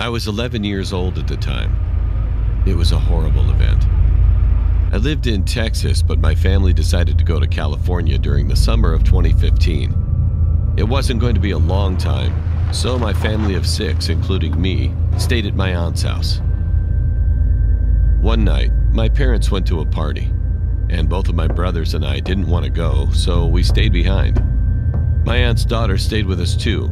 I was 11 years old at the time. It was a horrible event. I lived in Texas, but my family decided to go to California during the summer of 2015. It wasn't going to be a long time, so my family of 6, including me, stayed at my aunt's house. One night, my parents went to a party, and both of my brothers and I didn't want to go, so we stayed behind. My aunt's daughter stayed with us too.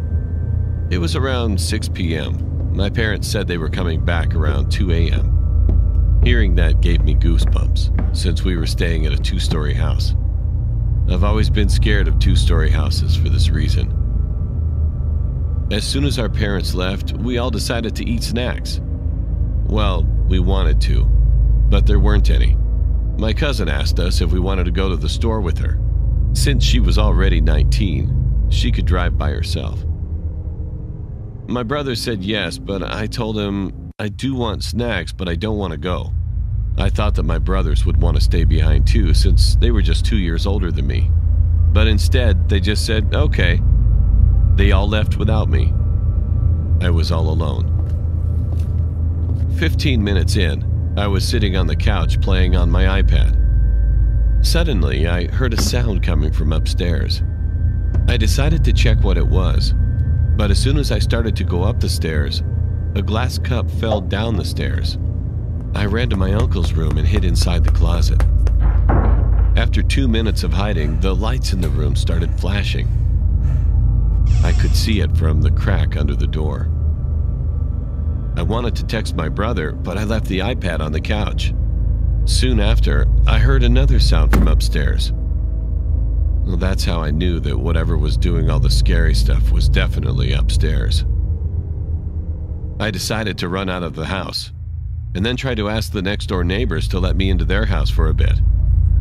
It was around 6 p.m. My parents said they were coming back around 2 a.m. Hearing that gave me goosebumps, since we were staying at a 2-story house. I've always been scared of 2-story houses for this reason. As soon as our parents left, we all decided to eat snacks. Well, we wanted to, but there weren't any. My cousin asked us if we wanted to go to the store with her. Since she was already 19, she could drive by herself. My brother said yes, but I told him I do want snacks, but I don't want to go. I thought that my brothers would want to stay behind too, since they were just 2 years older than me. But instead, they just said, okay. They all left without me. I was all alone. 15 minutes in, I was sitting on the couch playing on my iPad. Suddenly, I heard a sound coming from upstairs. I decided to check what it was, but as soon as I started to go up the stairs, a glass cup fell down the stairs. I ran to my uncle's room and hid inside the closet. After 2 minutes of hiding, the lights in the room started flashing. I could see it from the crack under the door. I wanted to text my brother, but I left the iPad on the couch. Soon after, I heard another sound from upstairs. Well, that's how I knew that whatever was doing all the scary stuff was definitely upstairs. I decided to run out of the house, and then try to ask the next door neighbors to let me into their house for a bit.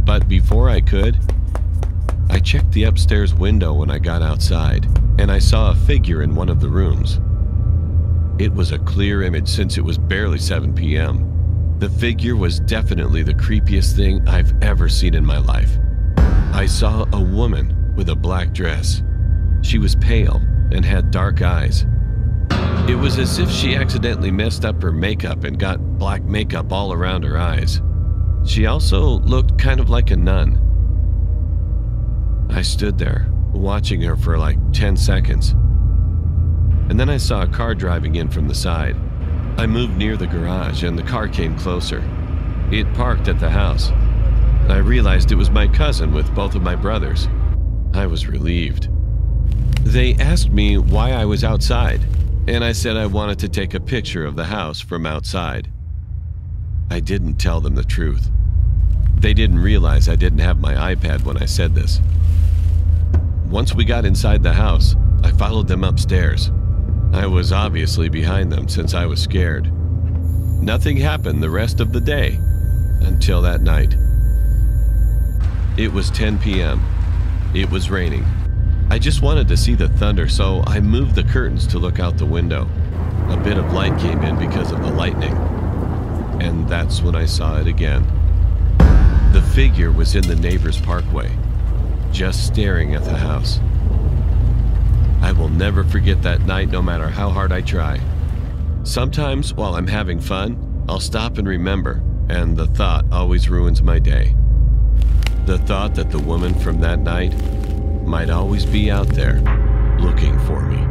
But before I could, I checked the upstairs window when I got outside, and I saw a figure in one of the rooms. It was a clear image since it was barely 7 p.m. The figure was definitely the creepiest thing I've ever seen in my life. I saw a woman with a black dress. She was pale and had dark eyes. It was as if she accidentally messed up her makeup and got black makeup all around her eyes. She also looked kind of like a nun. I stood there, watching her for like 10 seconds. And then I saw a car driving in from the side. I moved near the garage and the car came closer. It parked at the house. I realized it was my cousin with both of my brothers. I was relieved. They asked me why I was outside, and I said I wanted to take a picture of the house from outside. I didn't tell them the truth. They didn't realize I didn't have my iPad when I said this. Once we got inside the house, I followed them upstairs. I was obviously behind them since I was scared. Nothing happened the rest of the day until that night. It was 10 p.m. It was raining. I just wanted to see the thunder, so I moved the curtains to look out the window. A bit of light came in because of the lightning. And that's when I saw it again. The figure was in the neighbor's parkway, just staring at the house. I will never forget that night, no matter how hard I try. Sometimes, while I'm having fun, I'll stop and remember, and the thought always ruins my day. The thought that the woman from that night might always be out there looking for me.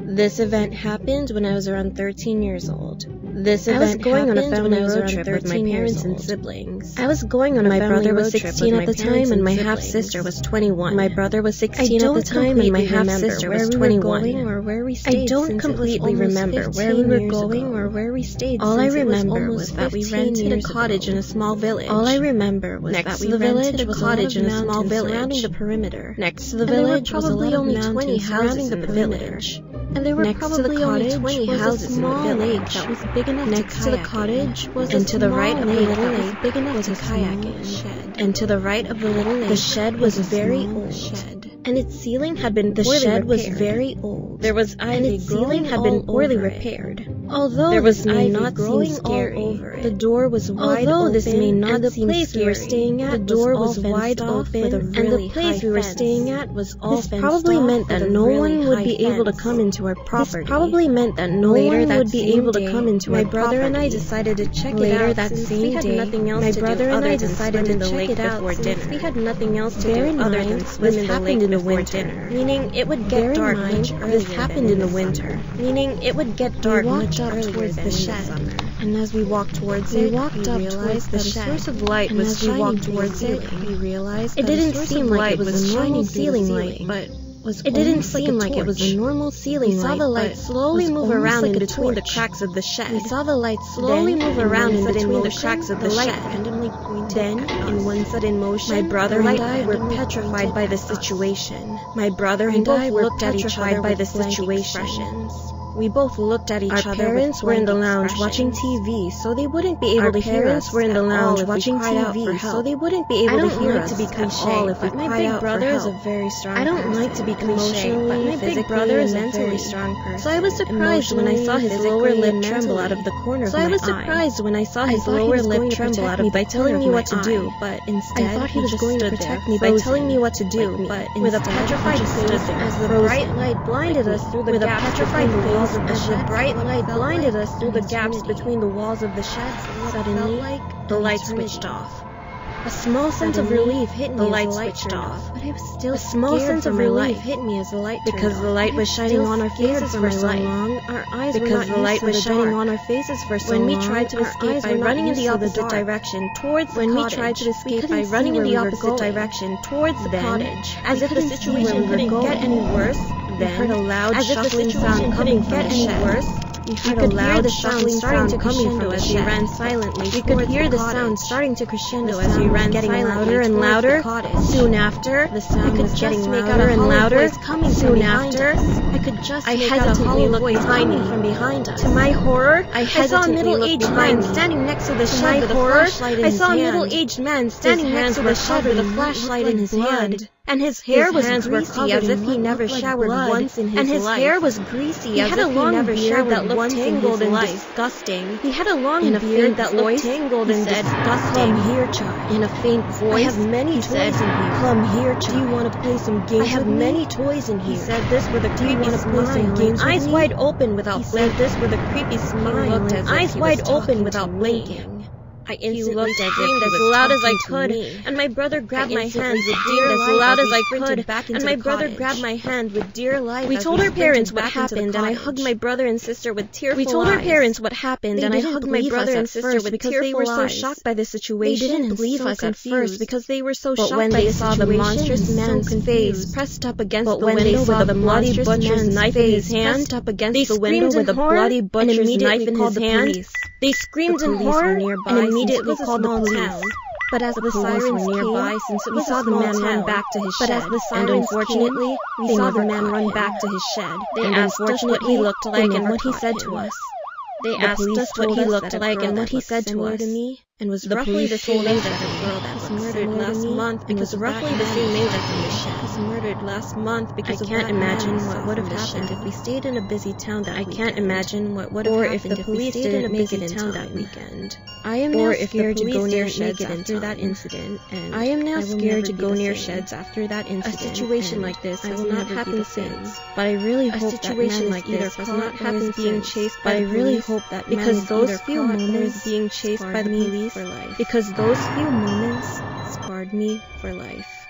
This event happened when I was around 13 years old. This event I was going on a family road trip with my parents and siblings. I was going on a family road trip. My brother was 16 at the time and my half-sister was 21. My brother was 16 at the time and my half-sister was 21. I don't completely remember where we were going or where we stayed. All I remember was that we rented a cottage in a small village. All I remember was that we rented a cottage in a small village surrounding the perimeter. Next to the village was probably only 20 houses in the village. And there were probably only 20 houses in the village that was big enough next to the cottage was and to the right of the little lake big enough to kayak in. And to the right of the little lake, the shed was very old. And its ceiling had been poorly repaired. The shed was very old. There was ivy growing all over it. Although there was not growing scary, over it. The door was wide open, this may not and the seem place scary. We were staying at, the door was wide open, with a really and the place we were staying at was all fenced off. This probably meant that no one would be able to come into our property. This probably meant that no one would be able to come into our property. My brother and I decided to check it out that same day. Nothing else to do other than swim in the lake before dinner. We had nothing else to do other than swim in the lake before dinner. Meaning it would get dark much earlier. This happened in the winter. Meaning it would get dark much earlier than in the summer. And as we walked towards it, we realized that a source of light was shining towards it. We realized it didn't seem like it was a normal ceiling light, but it didn't seem like it was a normal ceiling light. We saw the light slowly move around in between the cracks of the shed. We saw the light slowly move around in between the cracks of the shed. Then, in one sudden motion, my brother and I were petrified by the situation. My brother and I looked at each other by the situation. We both looked at each other. Our parents were in the lounge watching TV, so they wouldn't be able to hear us. Were in the lounge watching TV, so they wouldn't be able to hear us at all if we cried out for help. My big brother is a very strong person. I don't like to be cliche, but my big brother is a very strong person. So I was surprised when I saw his lower lip tremble out of the corner of my eye. So I was surprised when I saw his lower lip tremble out of by telling me what to do, but instead I thought he was going to protect me by telling me what to do, but with a petrified face as the bright light blinded us through the gaps between the walls. As the bright light blinded us through the gaps between the walls of the sheds, suddenly the light switched off. A small sense of relief hit me as the light switched off. But I was still a small sense of relief hit me as the light turned off. Because the light was shining on our faces for so long, our eyes were not used to the dark. Because the light was shining on our faces for so long, when we tried to escape by running in the opposite direction towards the cottage. When we tried to escape by running in the opposite direction towards the cottage, as if the situation couldn't get any worse. Then, we heard a loud shuffling sound coming from the shed. We heard a loud shuffling sound coming from the shed. We ran silently. We could hear the sound starting to crescendo as we ran getting louder and louder. Soon after, the sound was getting louder and louder. Soon after, I could just make out a hollow voice coming from behind us. To my horror, I saw a middle-aged man standing next to the shed with a flashlight in his hand. I saw a middle-aged man standing next to the shed with a flashlight in his hand. And his hair was greasy as if he never showered once in his life. And his hair was greasy as if he never showered that looked tangled and disgusting. He had a long beard that looked tangled and disgusting. Come here, child. In a faint voice, I have many toys in here. Come here, child. Do you want to play some games? I have many toys in here. He said this with a creepy smile. Eyes wide open without blinking. He said this with a creepy smile. Eyes wide open without blinking. I instantly screamed as loud as I could, and my brother grabbed my hand with dear life as loud as I could, and my brother grabbed my hand with dear life. We told our parents what happened, and I hugged my brother and sister with tearful eyes. We told our parents what happened, and I hugged my brother and sister with tearful eyes. They were so shocked by the situation. They didn't believe us at first because they were so shocked by the situation. But when they saw the monstrous man's face pressed up against the window with the bloody butcher's knife in his hand, they screamed with a bloody butcher's knife in his hand. They screamed in horror and immediately called the police. But as the sirens were nearby, since we saw the man run back to his shed, and unfortunately, we saw the man run back to his shed. They asked us what he looked like and what he said to us. They asked us what he looked like and what he said to us. And was roughly the same age as the girl that was murdered last month because roughly the same age as the shed was murdered last month because I can't imagine what would have happened if we stayed in a busy town that weekend. I can't imagine what would have happened if we stayed in a busy town that weekend. I am now scared to go near sheds after that incident, and I am now scared to go near sheds after that incident. A situation like this has not happened since, but I really hope that situation like this has not happened being chased by the police. But I really hope that because those few moments being chased by the police for life. Because those few moments scarred me for life.